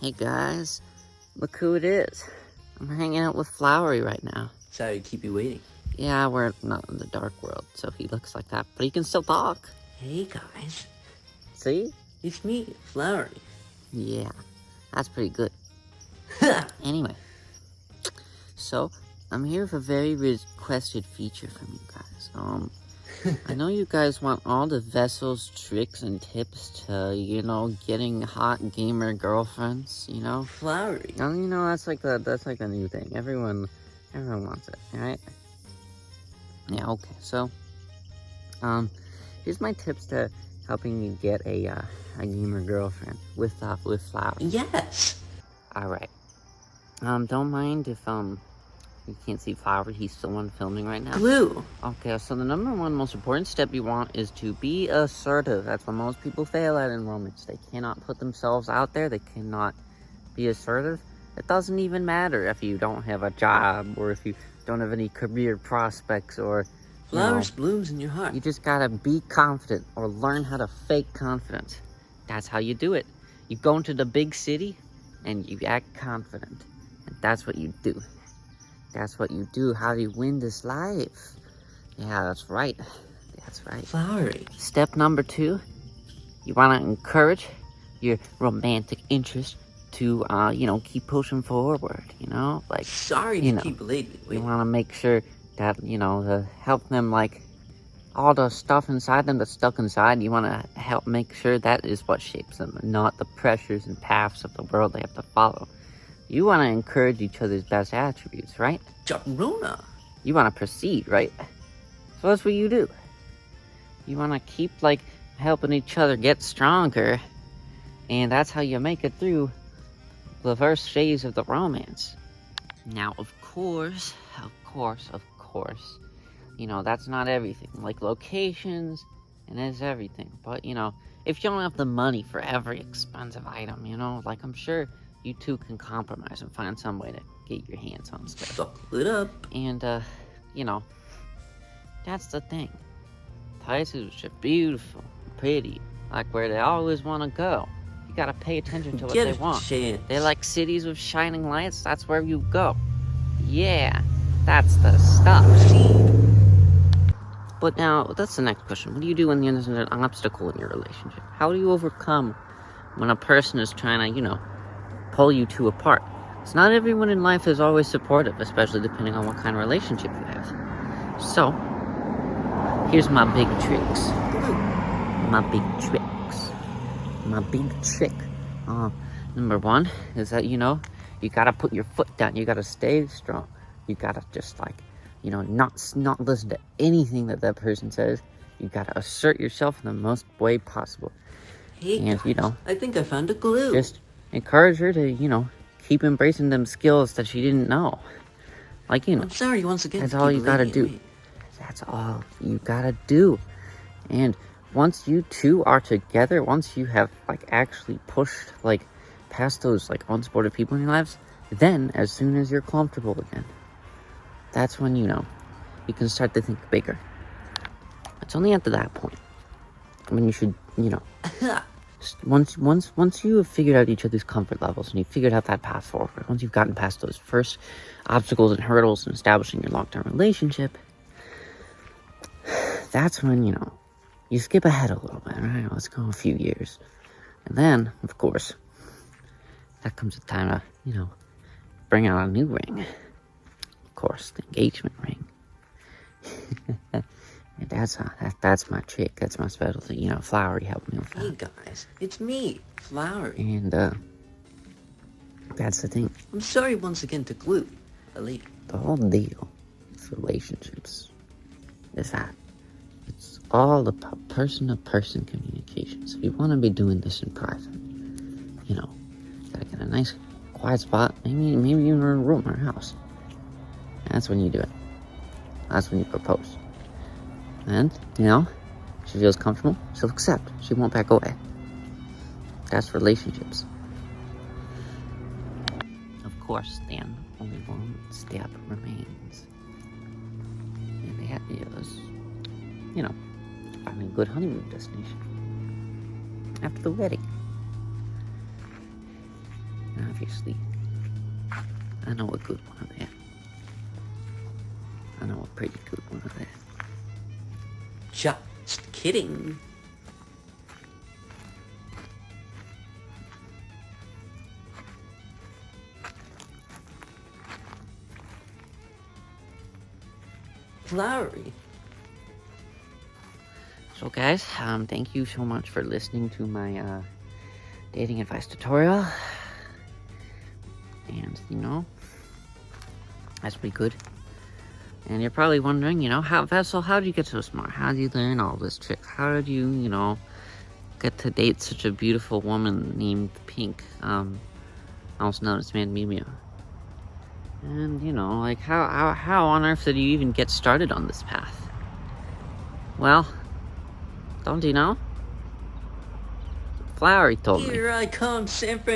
Hey guys, look who it is. I'm hanging out with Flowery right now. Sorry to keep you waiting. Yeah, we're not in the dark world, so he looks like that, but he can still talk. Hey guys. See? It's me, Flowery. Yeah, that's pretty good. Anyway, so I'm here with a very requested feature from you guys. I know you guys want all the vessels, tricks, and tips to, getting hot gamer girlfriends, Flowery. That's like a new thing. Everyone wants it, right? Yeah, okay. So, here's my tips to helping you get a gamer girlfriend with Flowery. Yes. All right. Don't mind if you can't see Flowery. He's still on filming right now. Glue. Okay, so the number one most important step you want is to be assertive. That's what most people fail at in romance. They cannot put themselves out there. They cannot be assertive. It doesn't even matter if you don't have a job or if you don't have any career prospects or... Flowers blooms in your heart. You just gotta be confident or learn how to fake confidence. That's how you do it. You go into the big city and you act confident. And that's what you do. That's what you do. How do you win this life? Yeah, that's right. That's right. Flowery. Step number 2, you want to encourage your romantic interest to, keep pushing forward, like... Sorry to keep late. You want to make sure that, to help them, all the stuff inside them that's stuck inside, you want to help make sure that is what shapes them, not the pressures and paths of the world they have to follow. You want to encourage each other's best attributes, right? Jaruna. You want to proceed, right? So that's what you do. You want to keep, helping each other get stronger. And that's how you make it through the first phase of the romance. Now, of course, that's not everything. Like locations, and that's everything. But, if you don't have the money for every expensive item, I'm sure you two can compromise and find some way to get your hands on stuff. Buckle it up. And, that's the thing. Places are beautiful, pretty, like where they always want to go. You gotta pay attention to what they want. They like cities with shining lights, that's where you go. Yeah, that's the stuff. But now, that's the next question. What do you do when there's an obstacle in your relationship? How do you overcome when a person is trying to, pull you two apart? It's not everyone in life is always supportive, especially depending on what kind of relationship you have. So, here's my big tricks. My big trick. Number 1 is that, you gotta put your foot down. You gotta stay strong. You gotta just, not listen to anything that person says. You gotta assert yourself in the most way possible. Hey, and, guys, I think I found a glue. Just encourage her to, keep embracing them skills that she didn't know. I'm sorry once again. That's all you gotta do. That's all you gotta do. And once you two are together, once you have, actually pushed, past those, unsupportive people in your lives, then, as soon as you're comfortable again, that's when, you can start to think bigger. It's only after that point when you should, once you have figured out each other's comfort levels and you've figured out that path forward, once you've gotten past those first obstacles and hurdles in establishing your long-term relationship, that's when, you skip ahead a little bit, right? Let's go a few years. And then, of course, that comes the time to, bring out a new ring. Of course, the engagement ring. And that's my trick. That's my specialty. Flowery helped me with that. Hey guys, it's me, Flowery. And, that's the thing. I'm sorry once again to glue a lady. The whole deal with relationships is that it's all about person-to-person communication. So if you want to be doing this in private, gotta get a nice, quiet spot. Maybe even in a room or a house. That's when you do it. That's when you propose. And, she feels comfortable, she'll accept. She won't back away. That's relationships. Of course, then, only one step remains. And that is, finding a good honeymoon destination. After the wedding. Obviously. I know a good one of that. I know a pretty good one of that. Just kidding. Flowery. So guys, thank you so much for listening to my dating advice tutorial. And, you know, that's pretty good. And you're probably wondering, you know, how do you get so smart? How do you learn all this tricks? How did you, you know, get to date such a beautiful woman named Pink, also known as Mimia? And, you know, like, how on earth did you even get started on this path? Well, don't you know? Flowery told me. Here I come, San Francisco.